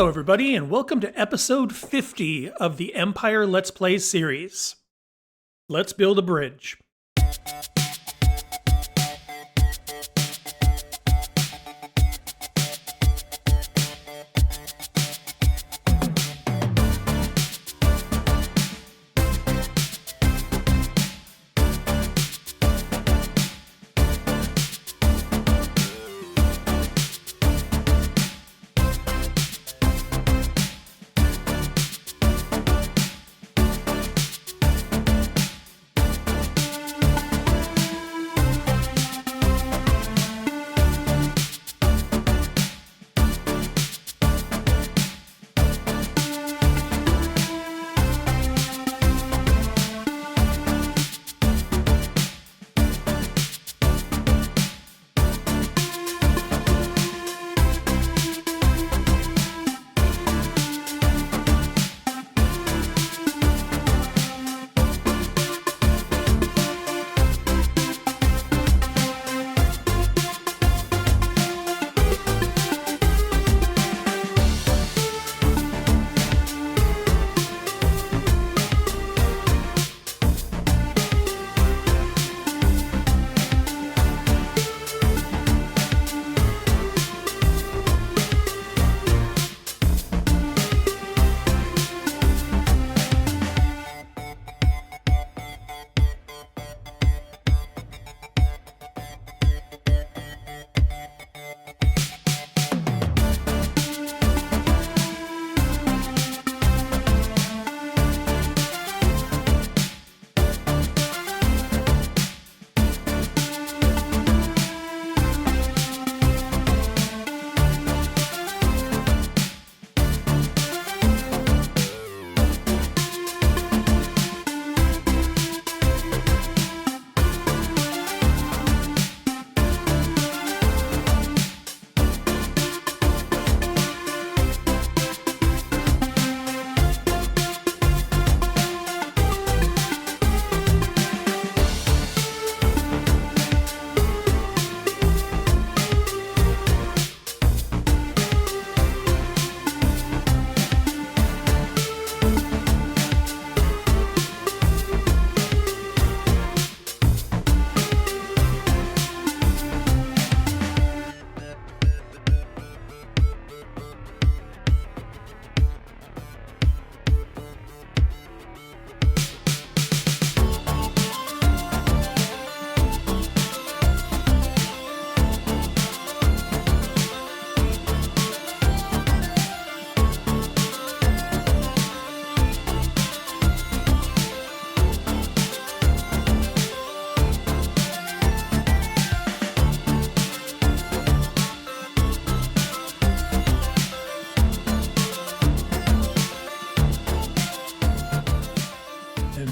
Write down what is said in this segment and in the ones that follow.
Hello everybody, and welcome to episode 50 of the Empire Let's Play series. Let's build a bridge.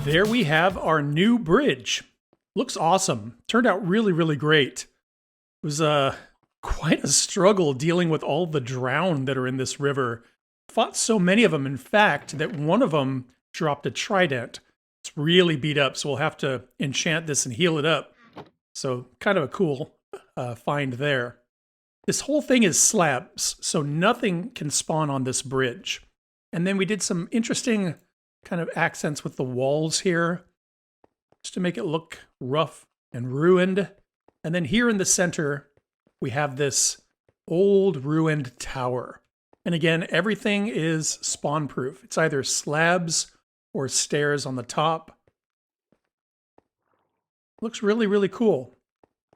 There we have our new bridge. Looks awesome. Turned out really great. It was quite a struggle dealing with all the drowned that are in this river. Fought so many of them, in fact, that one of them dropped a trident. It's really beat up, so we'll have to enchant this and heal it up. So kind of a cool find there. This whole thing is slabs, so nothing can spawn on this bridge. And then we did some interesting kind of accents with the walls here, just to make it look rough and ruined. And then here in the center, we have this old ruined tower. And again, everything is spawn proof. It's either slabs or stairs on the top. Looks really cool.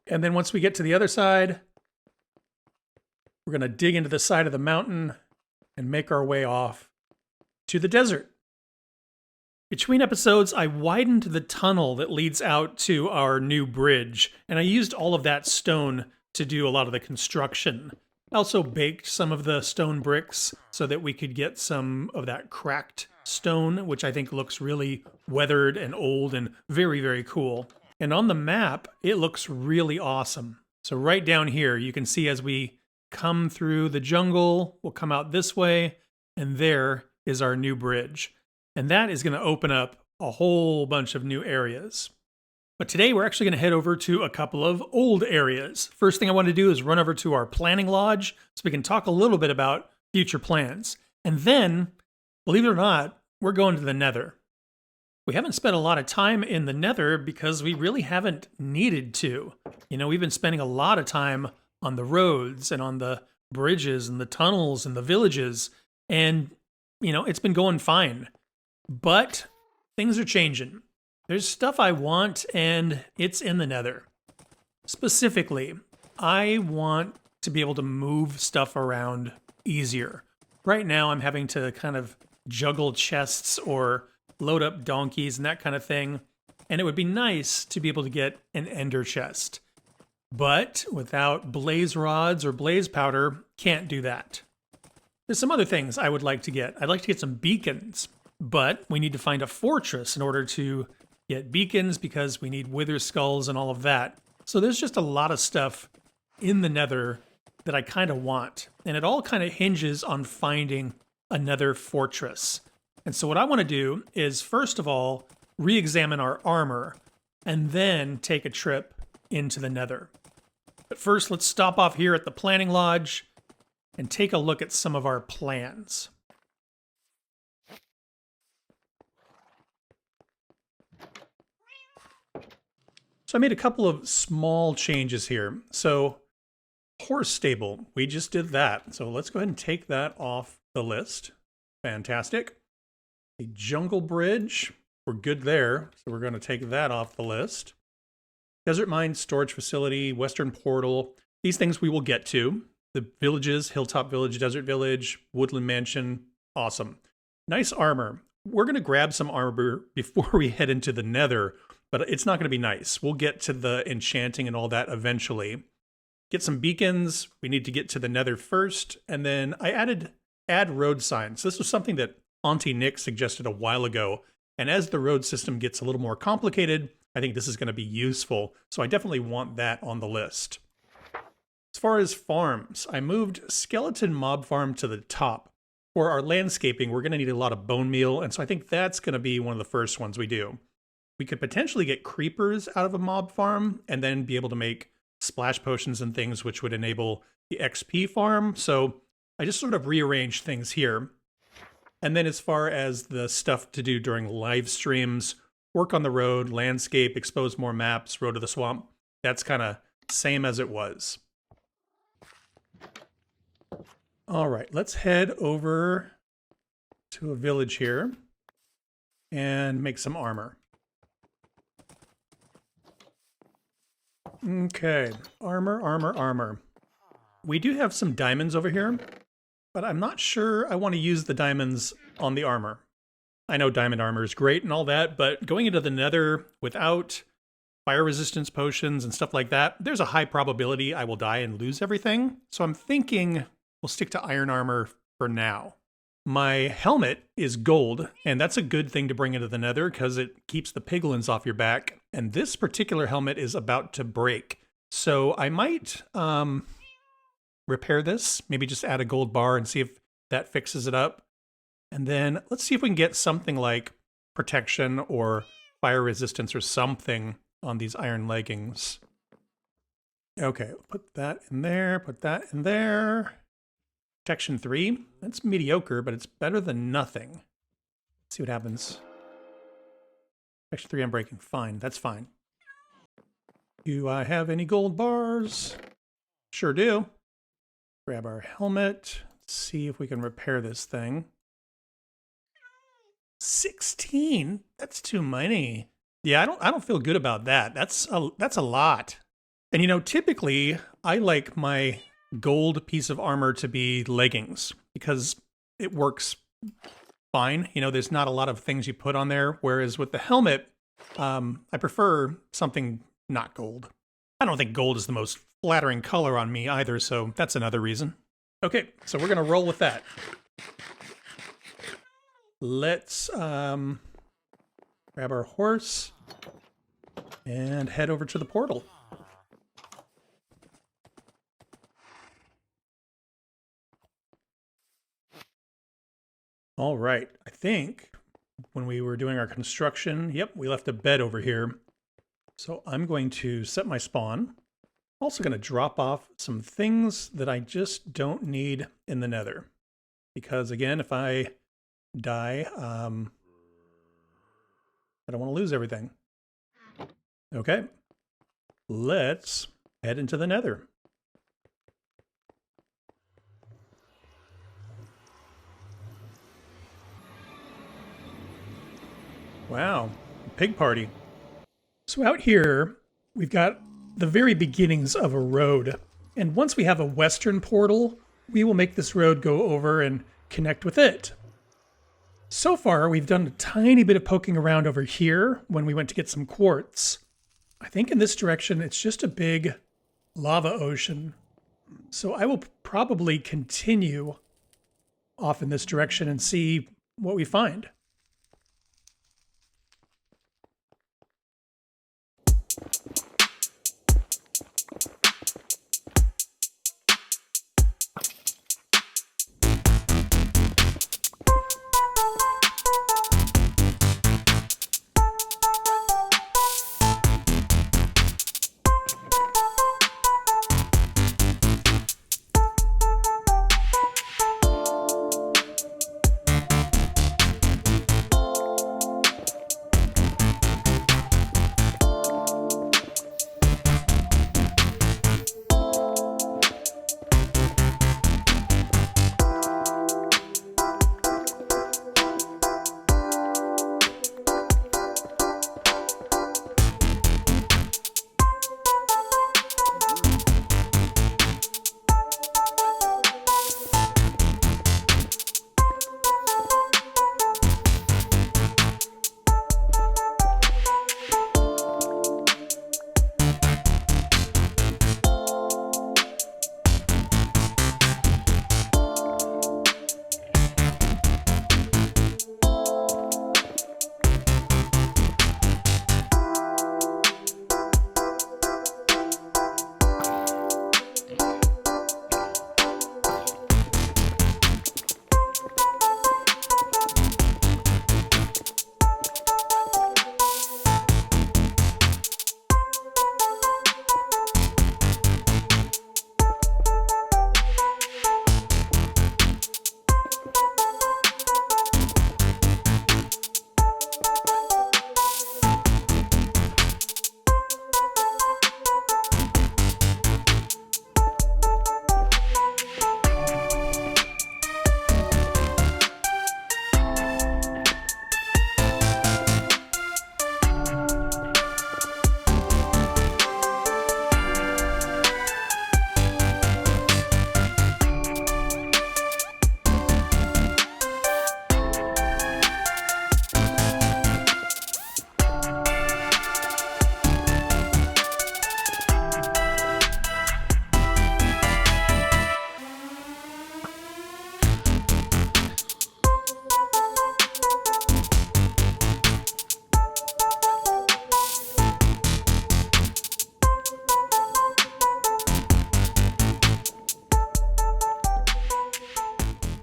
And then once we get to the other side, we're going to dig into the side of the mountain and make our way off to the desert. Between episodes, I widened the tunnel that leads out to our new bridge, and I used all of that stone to do a lot of the construction. I also baked some of the stone bricks so that we could get some of that cracked stone, which I think looks really weathered and old and very cool. And on the map, it looks really awesome. So right down here, you can see as we come through the jungle, we'll come out this way, and there is our new bridge. And that is going to open up a whole bunch of new areas. But today we're actually going to head over to a couple of old areas. First thing I want to do is run over to our planning lodge so we can talk a little bit about future plans. And then, believe it or not, we're going to the Nether. We haven't spent a lot of time in the Nether because we really haven't needed to. You know, we've been spending a lot of time on the roads and on the bridges and the tunnels and the villages. And, you know, it's been going fine. But things are changing. There's stuff I want, and it's in the Nether. Specifically, I want to be able to move stuff around easier. Right now, I'm having to kind of juggle chests or load up donkeys and that kind of thing. And it would be nice to be able to get an ender chest. But without blaze rods or blaze powder, can't do that. There's some other things I would like to get. I'd like to get some beacons, but we need to find a fortress in order to get beacons because we need wither skulls and all of that. So there's just a lot of stuff in the Nether that I kind of want. And it all kind of hinges on finding another fortress. And so what I want to do is, first of all, re-examine our armor and then take a trip into the Nether. But first, let's stop off here at the planning lodge and take a look at some of our plans. So I made a couple of small changes here. So horse stable, we just did that. So let's go ahead and take that off the list. Fantastic. A jungle bridge, we're good there. So we're going to take that off the list. Desert mine storage facility, western portal. These things we will get to. The villages, Hilltop Village, Desert Village, Woodland Mansion. Awesome. Nice armor. We're going to grab some armor before we head into the Nether, but it's not going to be nice. We'll get to the enchanting and all that eventually. Get some beacons. We need to get to the Nether first. And then I add road signs. This was something that Auntie Nick suggested a while ago. And as the road system gets a little more complicated, I think this is going to be useful. So I definitely want that on the list. As far as farms, I moved Skeleton Mob Farm to the top. For our landscaping, we're going to need a lot of bone meal, and so I think that's going to be one of the first ones we do. We could potentially get creepers out of a mob farm and then be able to make splash potions and things which would enable the XP farm. So I just sort of rearranged things here. And then as far as the stuff to do during live streams, work on the road, landscape, expose more maps, road to the swamp, that's kind of same as it was. All right, let's head over to a village here and make some armor. Okay, armor. We do have some diamonds over here, but I'm not sure I want to use the diamonds on the armor. I know diamond armor is great and all that, but going into the Nether without fire resistance potions and stuff like that, there's a high probability I will die and lose everything. So I'm thinking we'll stick to iron armor for now. My helmet is gold, and that's a good thing to bring into the Nether because it keeps the piglins off your back. And this particular helmet is about to break. So I might repair this, maybe just add a gold bar and see if that fixes it up. And then let's see if we can get something like protection or fire resistance or something on these iron leggings. Okay, put that in there, put that in there. Protection 3, that's mediocre, but it's better than nothing. Let's see what happens. Protection 3, I'm breaking. Fine, that's fine. Do I have any gold bars? Sure do. Grab our helmet. See if we can repair this thing. 16? That's too many. Yeah, I don't feel good about that. That's a lot. And you know, typically I like my gold piece of armor to be leggings because it works fine. You know, there's not a lot of things you put on there. Whereas with the helmet, I prefer something not gold. I don't think gold is the most flattering color on me either, so that's another reason. Okay, so we're gonna roll with that. Let's grab our horse and head over to the portal. All right, I think when we were doing our construction, yep, we left a bed over here. So I'm going to set my spawn. Also going to drop off some things that I just don't need in the Nether. because again, if I die, I don't want to lose everything. Okay, let's head into the Nether. Wow, pig party. So out here, we've got the very beginnings of a road. And once we have a western portal, we will make this road go over and connect with it. So far, we've done a tiny bit of poking around over here when we went to get some quartz. I think in this direction, it's just a big lava ocean. So I will probably continue off in this direction and see what we find.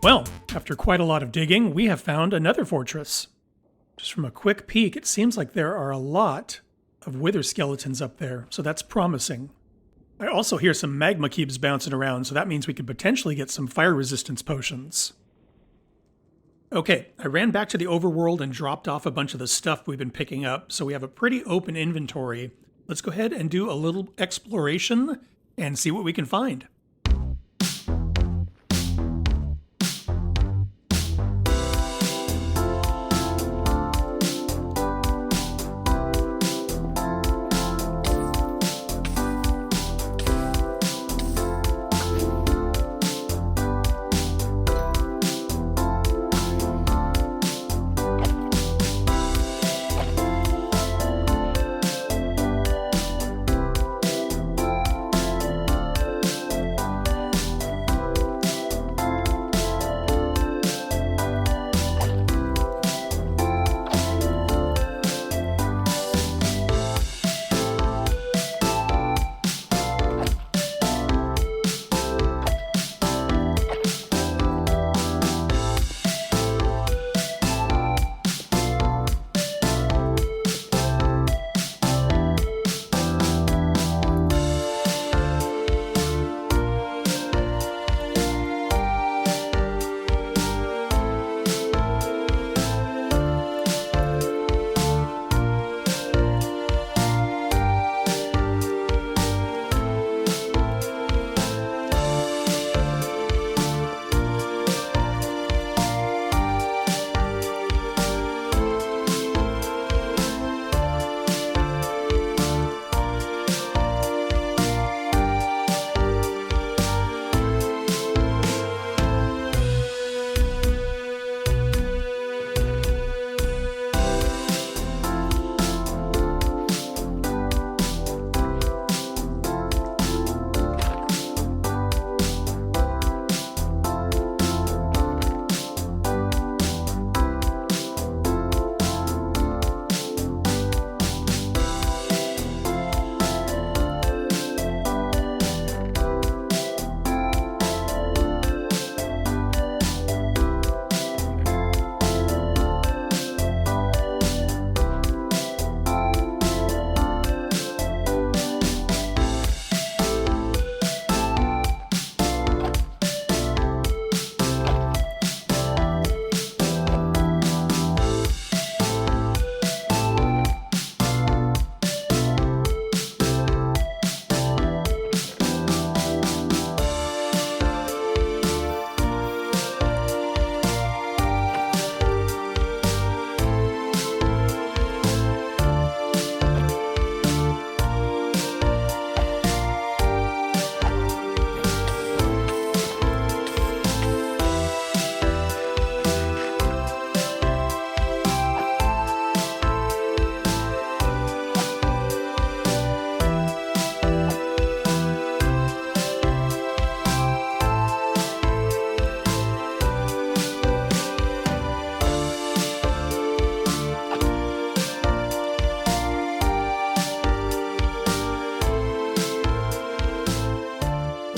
Well, after quite a lot of digging, we have found another fortress. Just from a quick peek, it seems like there are a lot of wither skeletons up there, so that's promising. I also hear some magma cubes bouncing around, so that means we could potentially get some fire resistance potions. Okay, I ran back to the overworld and dropped off a bunch of the stuff we've been picking up, so we have a pretty open inventory. Let's go ahead and do a little exploration and see what we can find.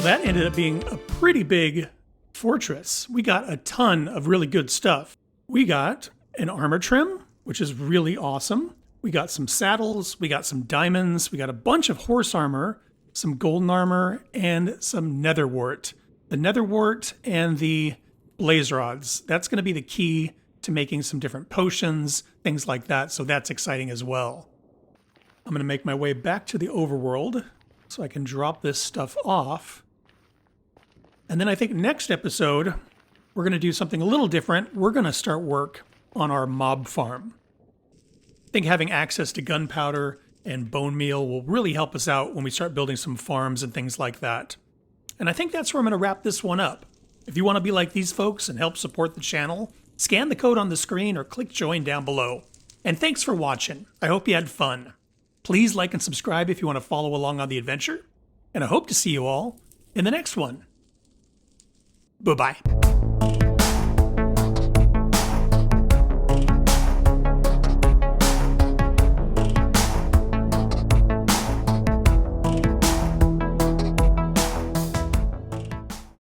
that ended up being a pretty big fortress. We got a ton of really good stuff. We got an armor trim, which is really awesome. We got some saddles, we got some diamonds, we got a bunch of horse armor, some golden armor, and some netherwort. The netherwort and the blaze rods, that's going to be the key to making some different potions, things like that, so that's exciting as well. I'm going to make my way back to the overworld so I can drop this stuff off. And then I think next episode, we're going to do something a little different. We're going to start work on our mob farm. I think having access to gunpowder and bone meal will really help us out when we start building some farms and things like that. And I think that's where I'm going to wrap this one up. If you want to be like these folks and help support the channel, scan the code on the screen or click join down below. And thanks for watching. I hope you had fun. Please like and subscribe if you want to follow along on the adventure. And I hope to see you all in the next one. Bye-bye.